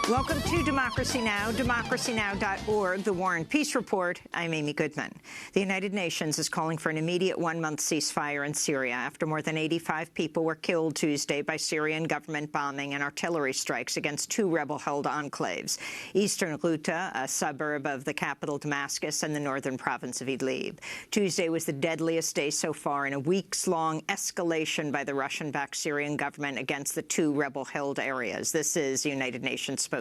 Welcome to Democracy Now!, democracynow.org, the War and Peace Report. I'm Amy Goodman. The United Nations is calling for an immediate one-month ceasefire in Syria after more than 85 people were killed Tuesday by Syrian government bombing and artillery strikes against two rebel-held enclaves, eastern Ghouta, a suburb of the capital Damascus, and the northern province of Idlib. Tuesday was the deadliest day so far in a weeks-long escalation by the Russian-backed Syrian government against the two rebel-held areas. This is the United Nations spokesperson.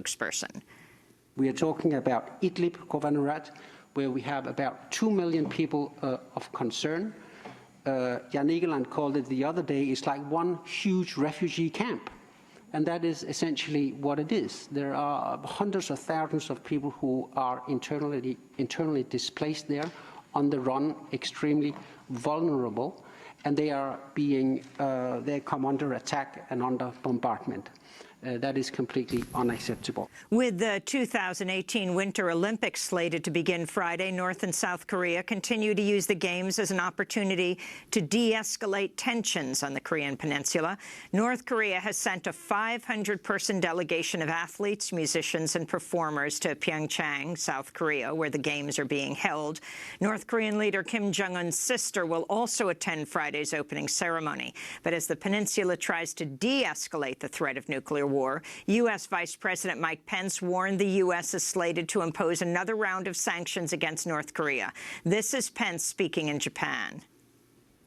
We are talking about Idlib Governorate, where we have about 2 million people of concern. Jan Egeland called it the other day, it's like one huge refugee camp. And that is essentially what it is. There are hundreds of thousands of people who are internally displaced there, on the run, extremely vulnerable, and they are they come under attack and under bombardment. That is completely unacceptable. With the 2018 Winter Olympics slated to begin Friday, North and South Korea continue to use the Games as an opportunity to de-escalate tensions on the Korean peninsula. North Korea has sent a 500-person delegation of athletes, musicians and performers to Pyeongchang, South Korea, where the Games are being held. North Korean leader Kim Jong-un's sister will also attend Friday's opening ceremony. But as the peninsula tries to de-escalate the threat of nuclear war, U.S. Vice President Mike Pence warned the U.S. is slated to impose another round of sanctions against North Korea. This is Pence speaking in Japan.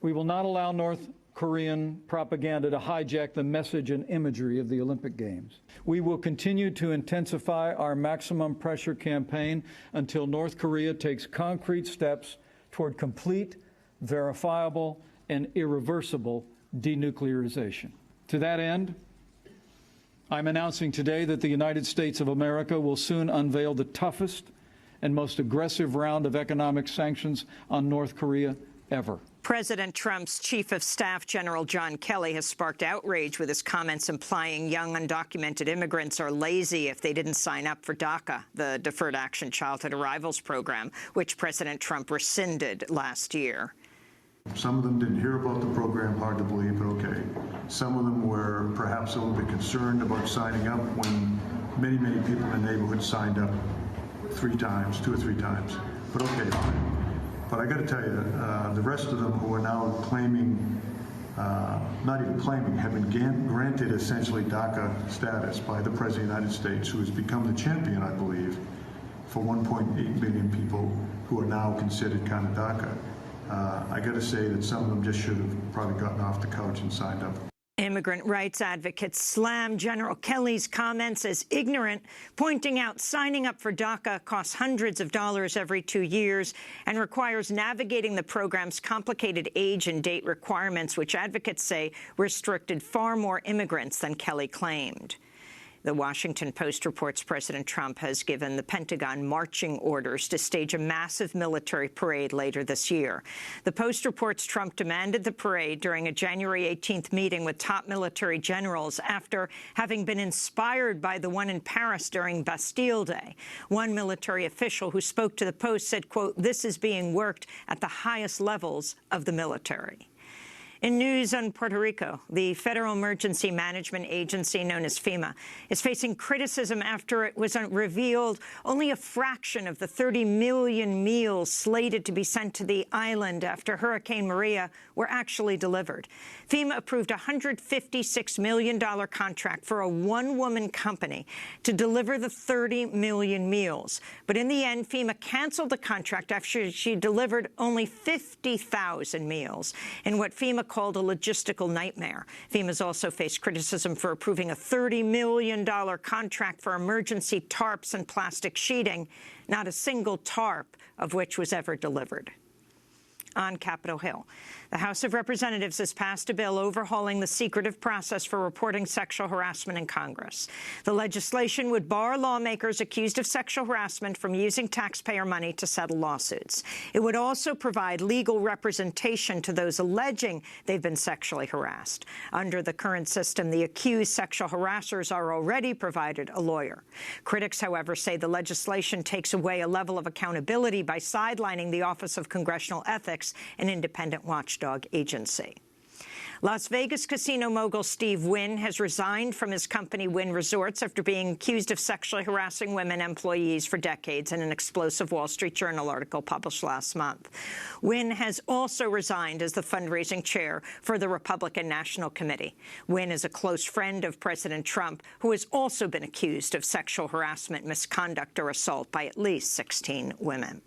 We will not allow North Korean propaganda to hijack the message and imagery of the Olympic Games. We will continue to intensify our maximum pressure campaign until North Korea takes concrete steps toward complete, verifiable, and irreversible denuclearization. To that end, I'm announcing today that the United States of America will soon unveil the toughest and most aggressive round of economic sanctions on North Korea ever. President Trump's chief of staff, General John Kelly, has sparked outrage with his comments implying young undocumented immigrants are lazy if they didn't sign up for DACA, the Deferred Action Childhood Arrivals program, which President Trump rescinded last year. Some of them didn't hear about the program, hard to believe, but okay. Some of them were perhaps a little bit concerned about signing up when many people in the neighborhood signed up 2 or 3 times. But okay, fine. But I got to tell you, the rest of them who are now claiming, not even claiming, have been granted essentially DACA status by the President of the United States, who has become the champion, I believe, for 1.8 million people who are now considered kind of DACA. I got to say that some of them just should have probably gotten off the couch and signed up. Immigrant rights advocates slammed General Kelly's comments as ignorant, pointing out signing up for DACA costs hundreds of dollars every 2 years and requires navigating the program's complicated age and date requirements, which advocates say restricted far more immigrants than Kelly claimed. The Washington Post reports President Trump has given the Pentagon marching orders to stage a massive military parade later this year. The Post reports Trump demanded the parade during a January 18th meeting with top military generals after having been inspired by the one in Paris during Bastille Day. One military official who spoke to the Post said, quote, "This is being worked at the highest levels of the military." In news on Puerto Rico, the Federal Emergency Management Agency, known as FEMA, is facing criticism after it was revealed only a fraction of the 30 million meals slated to be sent to the island after Hurricane Maria were actually delivered. FEMA approved a $156 million contract for a one-woman company to deliver the 30 million meals. But in the end, FEMA canceled the contract after she delivered only 50,000 meals in what FEMA called a logistical nightmare. FEMA's also faced criticism for approving a $30 million contract for emergency tarps and plastic sheeting, not a single tarp of which was ever delivered. On Capitol Hill, the House of Representatives has passed a bill overhauling the secretive process for reporting sexual harassment in Congress. The legislation would bar lawmakers accused of sexual harassment from using taxpayer money to settle lawsuits. It would also provide legal representation to those alleging they've been sexually harassed. Under the current system, the accused sexual harassers are already provided a lawyer. Critics, however, say the legislation takes away a level of accountability by sidelining the Office of Congressional Ethics, an independent watchdog agency. Las Vegas casino mogul Steve Wynn has resigned from his company Wynn Resorts after being accused of sexually harassing women employees for decades in an explosive Wall Street Journal article published last month. Wynn has also resigned as the fundraising chair for the Republican National Committee. Wynn is a close friend of President Trump, who has also been accused of sexual harassment, misconduct, or assault by at least 16 women.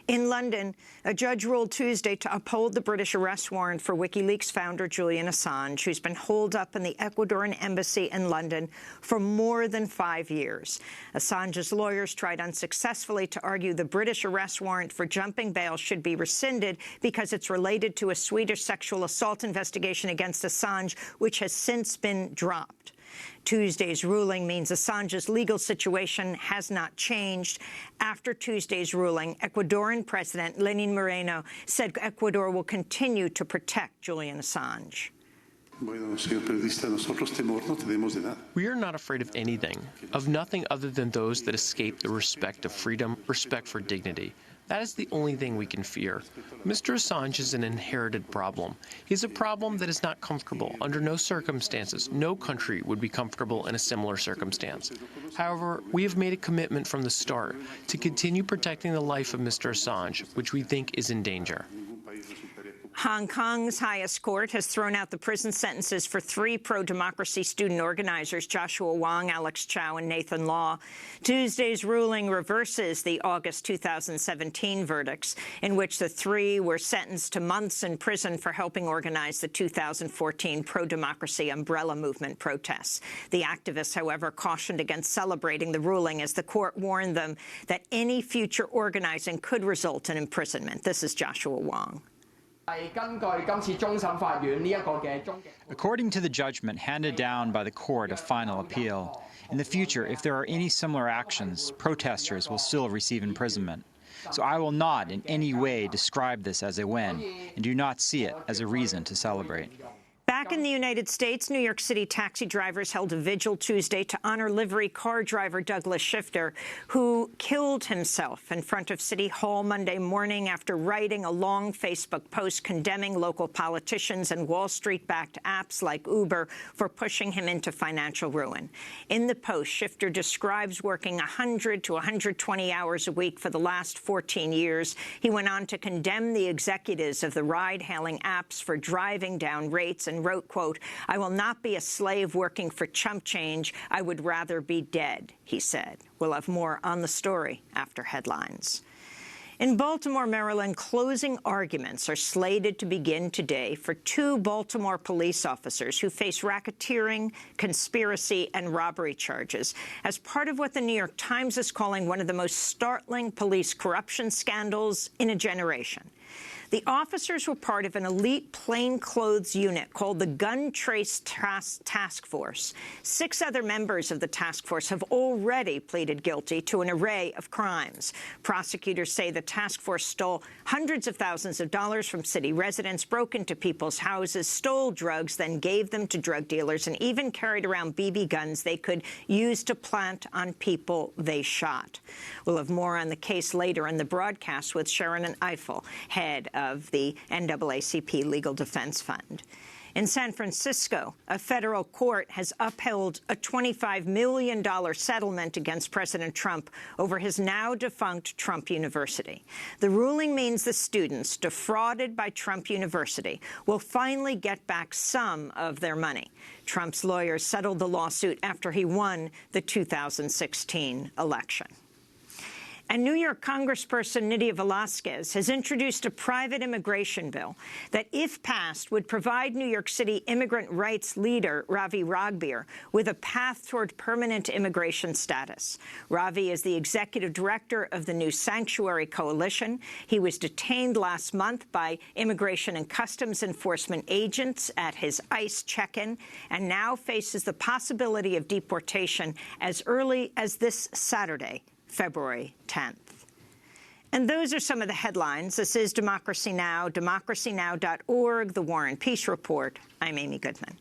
In London, a judge ruled Tuesday to uphold the British arrest warrant for WikiLeaks founder Julian Assange, who's been holed up in the Ecuadorian embassy in London for more than 5 years. Assange's lawyers tried unsuccessfully to argue the British arrest warrant for jumping bail should be rescinded because it's related to a Swedish sexual assault investigation against Assange, which has since been dropped. Tuesday's ruling means Assange's legal situation has not changed. After Tuesday's ruling, Ecuadorian President Lenin Moreno said Ecuador will continue to protect Julian Assange. We are not afraid of anything, of nothing other than those that escape the respect of freedom, respect for dignity. That is the only thing we can fear. Mr. Assange is an inherited problem. He's a problem that is not comfortable. Under no circumstances, no country would be comfortable in a similar circumstance. However, we have made a commitment from the start to continue protecting the life of Mr. Assange, which we think is in danger. Hong Kong's highest court has thrown out the prison sentences for 3 pro-democracy student organizers, Joshua Wong, Alex Chow, and Nathan Law. Tuesday's ruling reverses the August 2017 verdicts, in which the 3 were sentenced to months in prison for helping organize the 2014 pro-democracy umbrella movement protests. The activists, however, cautioned against celebrating the ruling as the court warned them that any future organizing could result in imprisonment. This is Joshua Wong. According to the judgment handed down by the Court of Final Appeal, in the future, if there are any similar actions, protesters will still receive imprisonment. So I will not in any way describe this as a win and do not see it as a reason to celebrate. Back in the United States, New York City taxi drivers held a vigil Tuesday to honor livery car driver Douglas Shifter, who killed himself in front of City Hall Monday morning after writing a long Facebook post condemning local politicians and Wall Street-backed apps like Uber for pushing him into financial ruin. In the post, Shifter describes working 100 to 120 hours a week for the last 14 years. He went on to condemn the executives of the ride-hailing apps for driving down rates and wrote, quote, "I will not be a slave working for chump change. I would rather be dead," he said. We'll have more on the story after headlines. In Baltimore, Maryland, closing arguments are slated to begin today for 2 Baltimore police officers who face racketeering, conspiracy, and robbery charges as part of what the New York Times is calling one of the most startling police corruption scandals in a generation. The officers were part of an elite plainclothes unit called the Gun Trace Task Force. 6 other members of the task force have already pleaded guilty to an array of crimes. Prosecutors say the task force stole hundreds of thousands of dollars from city residents, broke into people's houses, stole drugs, then gave them to drug dealers, and even carried around BB guns they could use to plant on people they shot. We'll have more on the case later in the broadcast with Sharon Eiffel, head of the NAACP Legal Defense Fund. In San Francisco, a federal court has upheld a $25 million settlement against President Trump over his now-defunct Trump University. The ruling means the students defrauded by Trump University will finally get back some of their money. Trump's lawyers settled the lawsuit after he won the 2016 election. And New York Congressperson Nydia Velazquez has introduced a private immigration bill that, if passed, would provide New York City immigrant rights leader Ravi Ragbir with a path toward permanent immigration status. Ravi is the executive director of the new Sanctuary Coalition. He was detained last month by Immigration and Customs Enforcement agents at his ICE check-in and now faces the possibility of deportation as early as this Saturday, February 10th. And those are some of the headlines. This is Democracy Now!, democracynow.org, The War and Peace Report. I'm Amy Goodman.